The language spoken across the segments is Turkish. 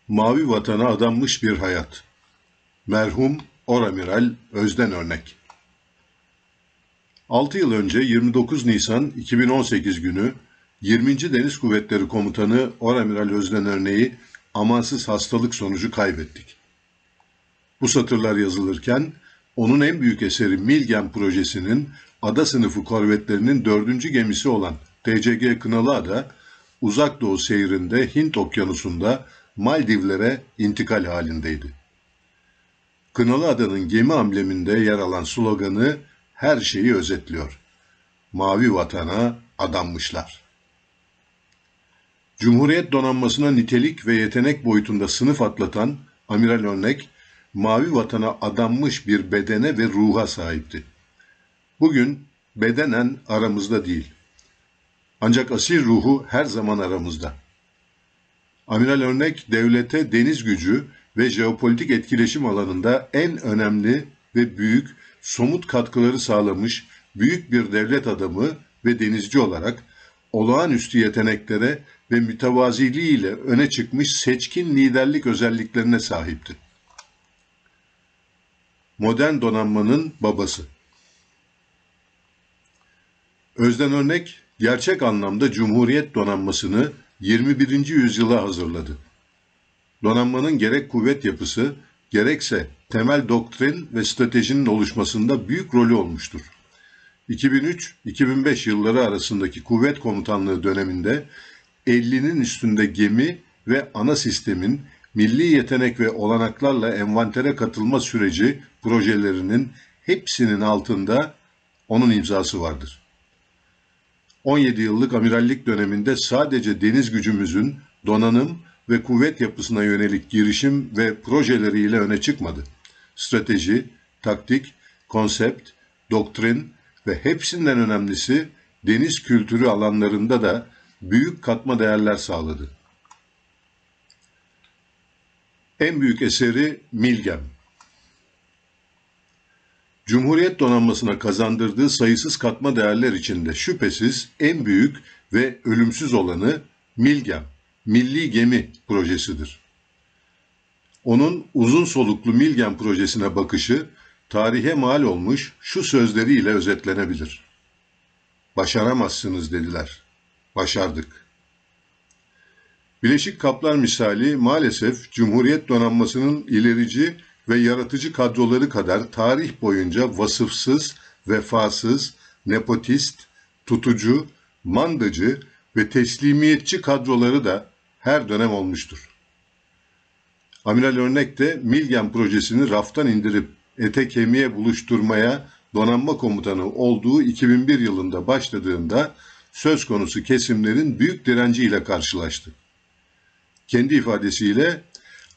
Mavi vatana adanmış bir hayat. Merhum Oramiral Özden Örnek. 6 yıl önce 29 Nisan 2018 günü 20. Deniz Kuvvetleri Komutanı Oramiral Özden Örnek'i amansız hastalık sonucu kaybettik. Bu satırlar yazılırken onun en büyük eseri Milgem projesinin ada sınıfı korvetlerinin 4. gemisi olan TCG Kınalıada, Uzak Doğu seyrinde Hint Okyanusu'nda Maldivlere intikal halindeydi. Kınalıada'nın gemi ambleminde yer alan sloganı her şeyi özetliyor. Mavi vatana adanmışlar. Cumhuriyet donanmasına nitelik ve yetenek boyutunda sınıf atlatan Amiral Örnek, mavi vatana adanmış bir bedene ve ruha sahipti. Bugün bedenen aramızda değil. Ancak asil ruhu her zaman aramızda. Amiral Örnek, devlete deniz gücü ve jeopolitik etkileşim alanında en önemli ve büyük, somut katkıları sağlamış büyük bir devlet adamı ve denizci olarak olağanüstü yeteneklere ve mütevaziliğiyle öne çıkmış seçkin liderlik özelliklerine sahipti. Modern donanmanın babası. Özden Örnek, gerçek anlamda Cumhuriyet donanmasını 21. yüzyıla hazırladı. Donanmanın gerek kuvvet yapısı, gerekse temel doktrin ve stratejinin oluşmasında büyük rolü olmuştur. 2003-2005 yılları arasındaki kuvvet komutanlığı döneminde 50'nin üstünde gemi ve ana sistemin milli yetenek ve olanaklarla envantere katılma süreci projelerinin hepsinin altında onun imzası vardır. 17 yıllık amirallik döneminde sadece deniz gücümüzün donanım ve kuvvet yapısına yönelik girişim ve projeleriyle öne çıkmadı. Strateji, taktik, konsept, doktrin ve hepsinden önemlisi deniz kültürü alanlarında da büyük katma değerler sağladı. En büyük eseri Milgem. Cumhuriyet donanmasına kazandırdığı sayısız katma değerler içinde şüphesiz en büyük ve ölümsüz olanı Milgem, Milli Gemi projesidir. Onun uzun soluklu Milgem projesine bakışı, tarihe mal olmuş şu sözleriyle özetlenebilir. Başaramazsınız dediler. Başardık. Bileşik Kaplar misali maalesef Cumhuriyet donanmasının ilerici ve yaratıcı kadroları kadar tarih boyunca vasıfsız, vefasız, nepotist, tutucu, mandacı ve teslimiyetçi kadroları da her dönem olmuştur. Amiral Örnek de Milgem projesini raftan indirip ete kemiğe buluşturmaya donanma komutanı olduğu 2001 yılında başladığında söz konusu kesimlerin büyük direnciyle karşılaştı. Kendi ifadesiyle,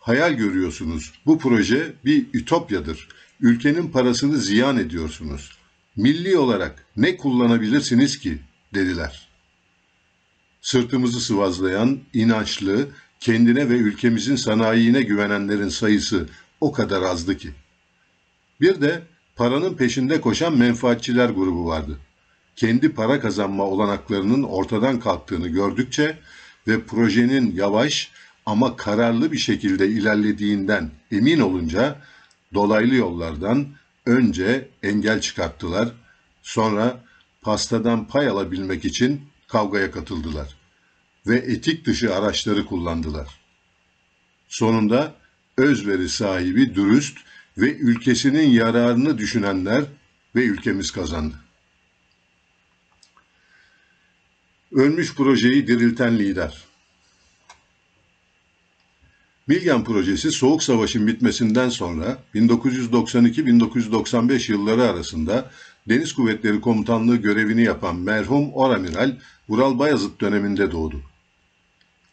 hayal görüyorsunuz, bu proje bir ütopyadır, ülkenin parasını ziyan ediyorsunuz, milli olarak ne kullanabilirsiniz ki, dediler. Sırtımızı sıvazlayan, inançlı, kendine ve ülkemizin sanayine güvenenlerin sayısı o kadar azdı ki. Bir de paranın peşinde koşan menfaatçiler grubu vardı. Kendi para kazanma olanaklarının ortadan kalktığını gördükçe ve projenin yavaş ama kararlı bir şekilde ilerlediğinden emin olunca dolaylı yollardan önce engel çıkarttılar, sonra pastadan pay alabilmek için kavgaya katıldılar ve etik dışı araçları kullandılar. Sonunda özveri sahibi, dürüst ve ülkesinin yararını düşünenler ve ülkemiz kazandı. Ölmüş projeyi dirilten lider. Milgem projesi Soğuk Savaş'ın bitmesinden sonra 1992-1995 yılları arasında Deniz Kuvvetleri Komutanlığı görevini yapan merhum Oramiral Vural Bayazıt döneminde doğdu.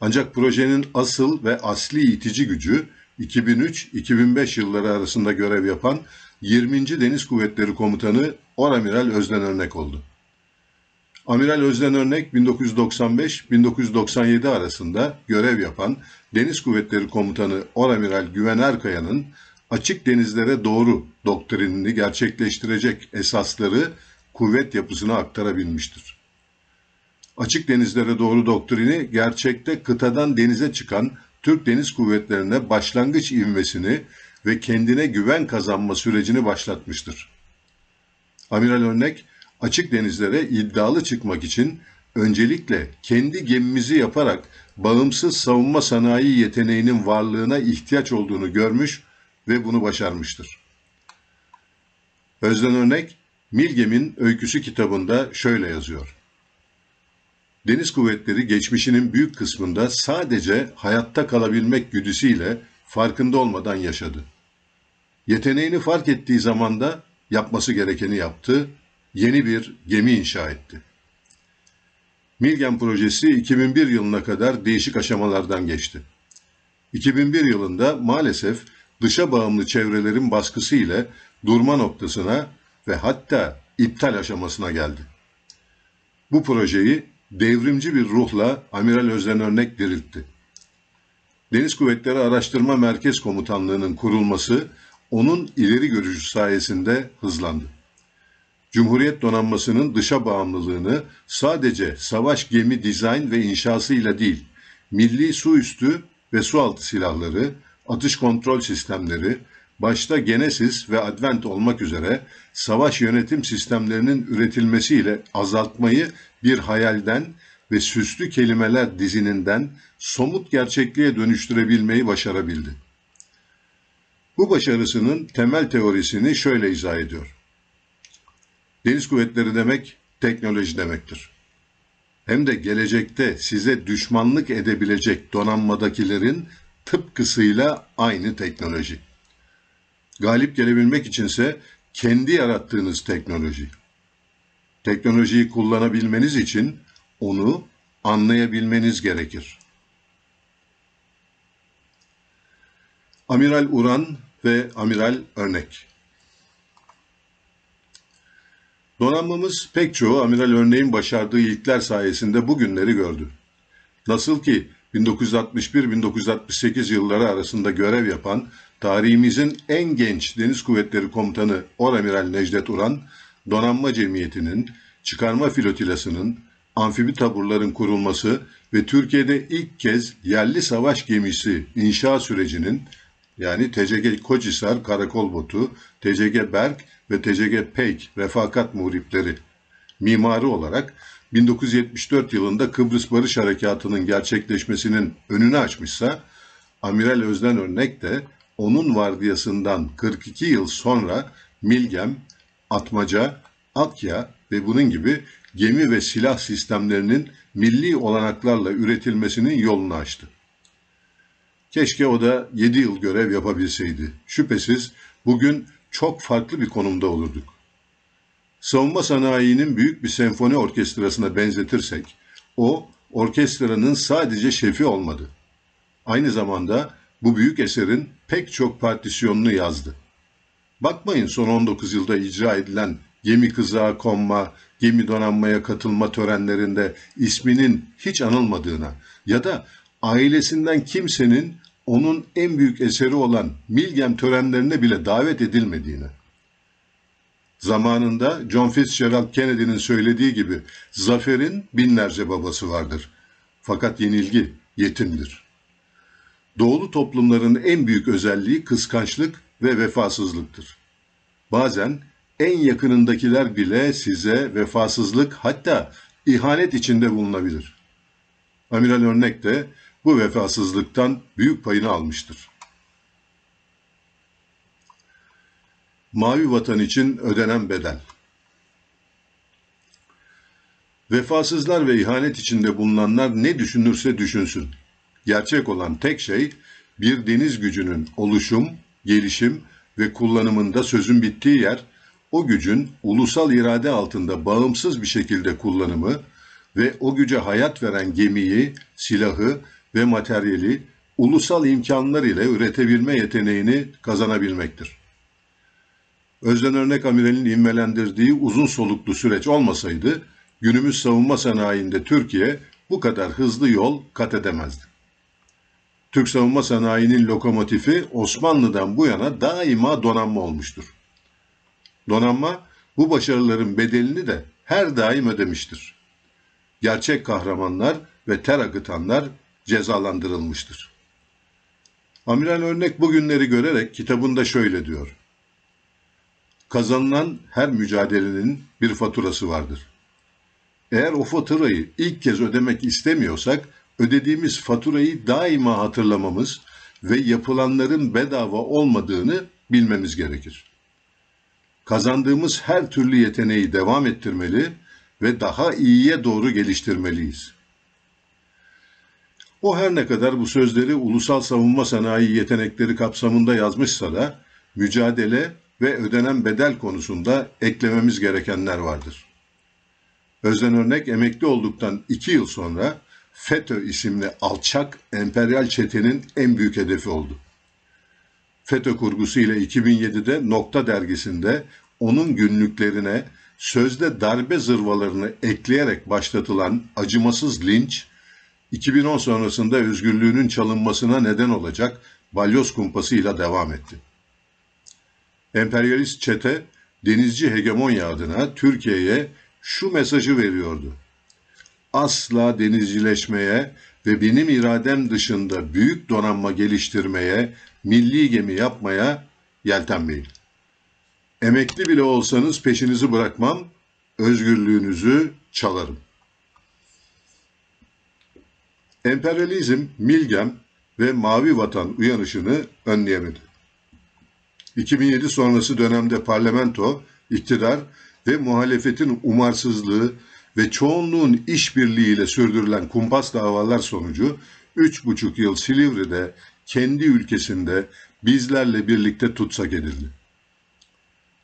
Ancak projenin asıl ve asli itici gücü 2003-2005 yılları arasında görev yapan 20. Deniz Kuvvetleri Komutanı Oramiral Özden Örnek oldu. Amiral Özden Örnek 1995-1997 arasında görev yapan Deniz Kuvvetleri Komutanı Oramiral Güven Erkaya'nın açık denizlere doğru doktrinini gerçekleştirecek esasları kuvvet yapısına aktarabilmiştir. Açık denizlere doğru doktrini gerçekte kıtadan denize çıkan Türk Deniz Kuvvetleri'ne başlangıç ivmesini ve kendine güven kazanma sürecini başlatmıştır. Amiral Örnek, açık denizlere iddialı çıkmak için öncelikle kendi gemimizi yaparak bağımsız savunma sanayi yeteneğinin varlığına ihtiyaç olduğunu görmüş ve bunu başarmıştır. Özden Örnek, Milgem'in Öyküsü kitabında şöyle yazıyor. Deniz kuvvetleri geçmişinin büyük kısmında sadece hayatta kalabilmek güdüsüyle farkında olmadan yaşadı. Yeteneğini fark ettiği zaman da yapması gerekeni yaptı, yeni bir gemi inşa etti. Milgem projesi 2001 yılına kadar değişik aşamalardan geçti. 2001 yılında maalesef dışa bağımlı çevrelerin baskısı ile durma noktasına ve hatta iptal aşamasına geldi. Bu projeyi devrimci bir ruhla Amiral Özden Örnek diriltti. Deniz Kuvvetleri Araştırma Merkez Komutanlığı'nın kurulması onun ileri görüşü sayesinde hızlandı. Cumhuriyet donanmasının dışa bağımlılığını sadece savaş gemi dizayn ve inşasıyla değil, milli su üstü ve sualtı silahları, atış kontrol sistemleri, başta Genesis ve Advent olmak üzere savaş yönetim sistemlerinin üretilmesiyle azaltmayı bir hayalden ve süslü kelimeler dizininden somut gerçekliğe dönüştürebilmeyi başarabildi. Bu başarısının temel teorisini şöyle izah ediyor. Deniz kuvvetleri demek teknoloji demektir. Hem de gelecekte size düşmanlık edebilecek donanmadakilerin tıpkısıyla aynı teknoloji. Galip gelebilmek içinse kendi yarattığınız teknoloji. Teknolojiyi kullanabilmeniz için onu anlayabilmeniz gerekir. Amiral Uran ve Amiral Örnek. Donanmamız pek çoğu Amiral Örnek'in başardığı ilkler sayesinde bugünleri gördü. Nasıl ki 1961-1968 yılları arasında görev yapan tarihimizin en genç Deniz Kuvvetleri Komutanı Oramiral Necdet Uran, Donanma Cemiyeti'nin, çıkarma filotilasının, amfibi taburların kurulması ve Türkiye'de ilk kez yerli savaş gemisi inşa sürecinin yani TCG Koçhisar Karakol Botu, TCG Berk ve TCG Peyk Refakat Muhripleri mimarı olarak 1974 yılında Kıbrıs Barış Harekatı'nın gerçekleşmesinin önünü açmışsa, Amiral Özden Örnek de onun vardiyasından 42 yıl sonra Milgem, Atmaca, Akya ve bunun gibi gemi ve silah sistemlerinin milli olanaklarla üretilmesinin yolunu açtı. Keşke o da 7 yıl görev yapabilseydi. Şüphesiz bugün çok farklı bir konumda olurduk. Savunma sanayinin büyük bir senfoni orkestrasına benzetirsek, o orkestranın sadece şefi olmadı. Aynı zamanda bu büyük eserin pek çok partisyonunu yazdı. Bakmayın son 19 yılda icra edilen gemi kızağa konma, gemi donanmaya katılma törenlerinde isminin hiç anılmadığına ya da ailesinden kimsenin onun en büyük eseri olan Milgem törenlerine bile davet edilmediğine. Zamanında John Fitzgerald Kennedy'nin söylediği gibi zaferin binlerce babası vardır. Fakat yenilgi yetimdir. Doğulu toplumların en büyük özelliği kıskançlık ve vefasızlıktır. Bazen en yakınındakiler bile size vefasızlık hatta ihanet içinde bulunabilir. Amiral Örnek de bu vefasızlıktan büyük payını almıştır. Mavi vatan için ödenen bedel. Vefasızlar ve ihanet içinde bulunanlar ne düşünürse düşünsün. Gerçek olan tek şey bir deniz gücünün oluşum, gelişim ve kullanımında sözün bittiği yer, o gücün ulusal irade altında bağımsız bir şekilde kullanımı ve o güce hayat veren gemiyi, silahı ve materyali ulusal imkanlar ile üretebilme yeteneğini kazanabilmektir. Özden Örnek Amiral'in ivmelendirdiği uzun soluklu süreç olmasaydı, günümüz savunma sanayinde Türkiye bu kadar hızlı yol kat edemezdi. Türk savunma sanayinin lokomotifi Osmanlı'dan bu yana daima donanma olmuştur. Donanma bu başarıların bedelini de her daim ödemiştir. Gerçek kahramanlar ve ter akıtanlar cezalandırılmıştır. Amiral Örnek bugünleri görerek kitabında şöyle diyor: Kazanılan her mücadelenin bir faturası vardır. Eğer o faturayı ilk kez ödemek istemiyorsak, ödediğimiz faturayı daima hatırlamamız ve yapılanların bedava olmadığını bilmemiz gerekir. Kazandığımız her türlü yeteneği devam ettirmeli ve daha iyiye doğru geliştirmeliyiz. O her ne kadar bu sözleri ulusal savunma sanayi yetenekleri kapsamında yazmışsa da, mücadele ve ödenen bedel konusunda eklememiz gerekenler vardır. Özden Örnek emekli olduktan 2 yıl sonra FETÖ isimli alçak emperyal çetenin en büyük hedefi oldu. FETÖ kurgusu ile 2007'de Nokta dergisinde onun günlüklerine sözde darbe zırvalarını ekleyerek başlatılan acımasız linç, 2010 sonrasında özgürlüğünün çalınmasına neden olacak balyoz kumpasıyla devam etti. Emperyalist çete, denizci hegemonya adına Türkiye'ye şu mesajı veriyordu: asla denizcileşmeye ve benim iradem dışında büyük donanma geliştirmeye, milli gemi yapmaya yeltenmeyin. Emekli bile olsanız peşinizi bırakmam, özgürlüğünüzü çalarım. Emperyalizm, Milgem ve Mavi Vatan uyanışını önleyemedi. 2007 sonrası dönemde parlamento, iktidar ve muhalefetin umarsızlığı ve çoğunluğun işbirliğiyle sürdürülen kumpas davalar sonucu 3,5 yıl Silivri'de kendi ülkesinde bizlerle birlikte tutsak edildi.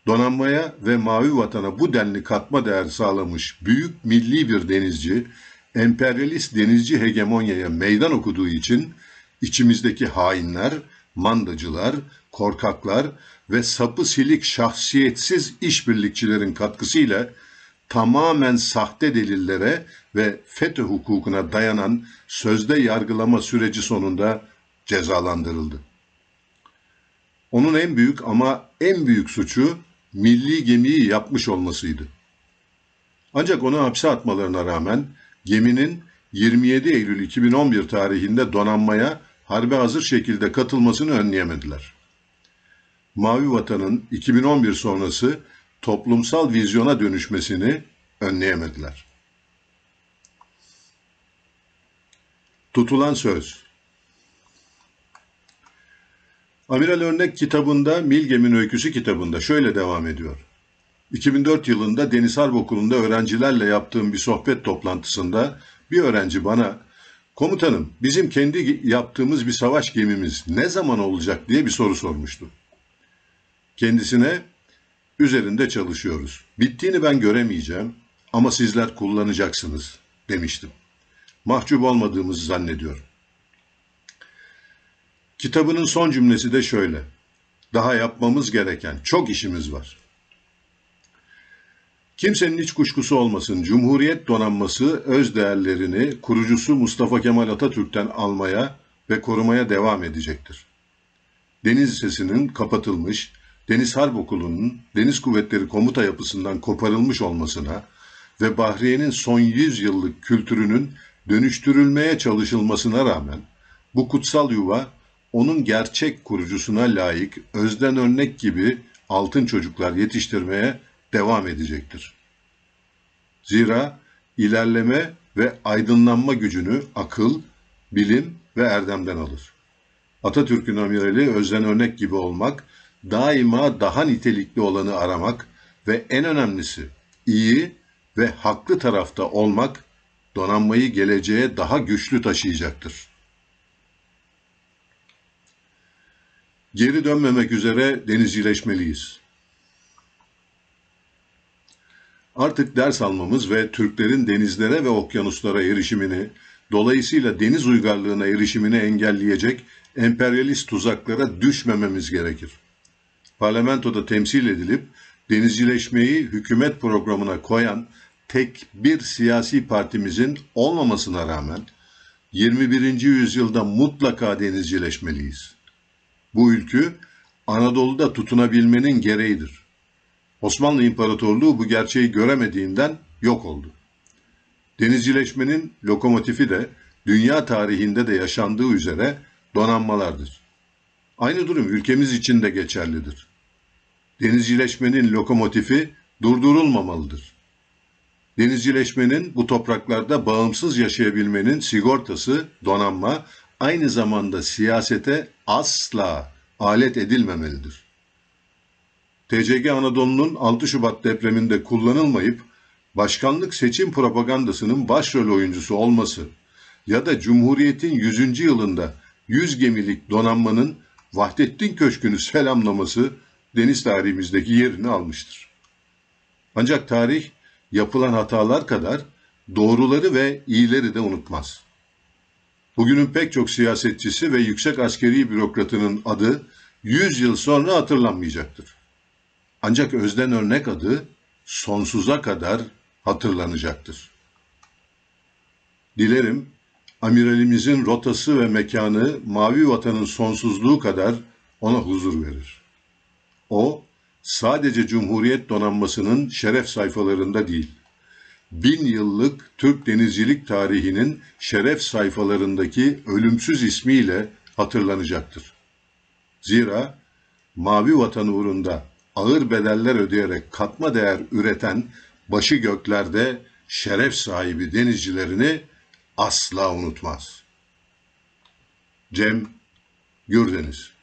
Donanmaya ve Mavi Vatan'a bu denli katma değer sağlamış büyük milli bir denizci, emperyalist denizci hegemonyaya meydan okuduğu için içimizdeki hainler, mandacılar, korkaklar ve sapı silik şahsiyetsiz işbirlikçilerin katkısıyla tamamen sahte delillere ve FETÖ hukukuna dayanan sözde yargılama süreci sonunda cezalandırıldı. Onun en büyük ama en büyük suçu milli gemiyi yapmış olmasıydı. Ancak onu hapse atmalarına rağmen geminin 27 Eylül 2011 tarihinde donanmaya harbe hazır şekilde katılmasını önleyemediler. Mavi Vatan'ın 2011 sonrası toplumsal vizyona dönüşmesini önleyemediler. Tutulan söz. Amiral Örnek kitabında, Milgem'in Öyküsü kitabında şöyle devam ediyor. 2004 yılında Deniz Harp Okulu'nda öğrencilerle yaptığım bir sohbet toplantısında bir öğrenci bana, "Komutanım, bizim kendi yaptığımız bir savaş gemimiz ne zaman olacak?" diye bir soru sormuştu. Kendisine, "Üzerinde çalışıyoruz. Bittiğini ben göremeyeceğim ama sizler kullanacaksınız," demiştim. Mahcup olmadığımızı zannediyorum. Kitabının son cümlesi de şöyle: daha yapmamız gereken çok işimiz var. Kimsenin hiç kuşkusu olmasın, Cumhuriyet donanması öz değerlerini kurucusu Mustafa Kemal Atatürk'ten almaya ve korumaya devam edecektir. Deniz Lisesi'nin kapatılmış, Deniz Harp Okulu'nun Deniz Kuvvetleri komuta yapısından koparılmış olmasına ve Bahriye'nin son 100 yıllık kültürünün dönüştürülmeye çalışılmasına rağmen bu kutsal yuva onun gerçek kurucusuna layık Özden Örnek gibi altın çocuklar yetiştirmeye devam edecektir. Zira ilerleme ve aydınlanma gücünü akıl, bilim ve erdemden alır. Atatürk'ün amirali Özden Örnek gibi olmak, daima daha nitelikli olanı aramak ve en önemlisi iyi ve haklı tarafta olmak, donanmayı geleceğe daha güçlü taşıyacaktır. Geri dönmemek üzere denizcileşmeliyiz. Artık ders almamız ve Türklerin denizlere ve okyanuslara erişimini, dolayısıyla deniz uygarlığına erişimini engelleyecek emperyalist tuzaklara düşmememiz gerekir. Parlamentoda temsil edilip denizcileşmeyi hükümet programına koyan tek bir siyasi partimizin olmamasına rağmen 21. yüzyılda mutlaka denizcileşmeliyiz. Bu ülkü Anadolu'da tutunabilmenin gereğidir. Osmanlı İmparatorluğu bu gerçeği göremediğinden yok oldu. Denizcileşmenin lokomotifi de dünya tarihinde de yaşandığı üzere donanmalardır. Aynı durum ülkemiz için de geçerlidir. Denizcileşmenin lokomotifi durdurulmamalıdır. Denizcileşmenin bu topraklarda bağımsız yaşayabilmenin sigortası, donanma, aynı zamanda siyasete asla alet edilmemelidir. TCG Anadolu'nun 6 Şubat depreminde kullanılmayıp başkanlık seçim propagandasının başrol oyuncusu olması ya da Cumhuriyet'in 100. yılında 100 gemilik donanmanın Vahdettin Köşkü'nü selamlaması deniz tarihimizdeki yerini almıştır. Ancak tarih yapılan hatalar kadar doğruları ve iyileri de unutmaz. Bugünün pek çok siyasetçisi ve yüksek askeri bürokratının adı 100 yıl sonra hatırlanmayacaktır. Ancak Özden Örnek adı sonsuza kadar hatırlanacaktır. Dilerim amiralimizin rotası ve mekanı Mavi Vatan'ın sonsuzluğu kadar ona huzur verir. O sadece Cumhuriyet donanmasının şeref sayfalarında değil, 1000 yıllık Türk denizcilik tarihinin şeref sayfalarındaki ölümsüz ismiyle hatırlanacaktır. Zira Mavi Vatan uğrunda ağır bedeller ödeyerek katma değer üreten başı göklerde şeref sahibi denizcilerini asla unutmaz. Cem Gürdeniz.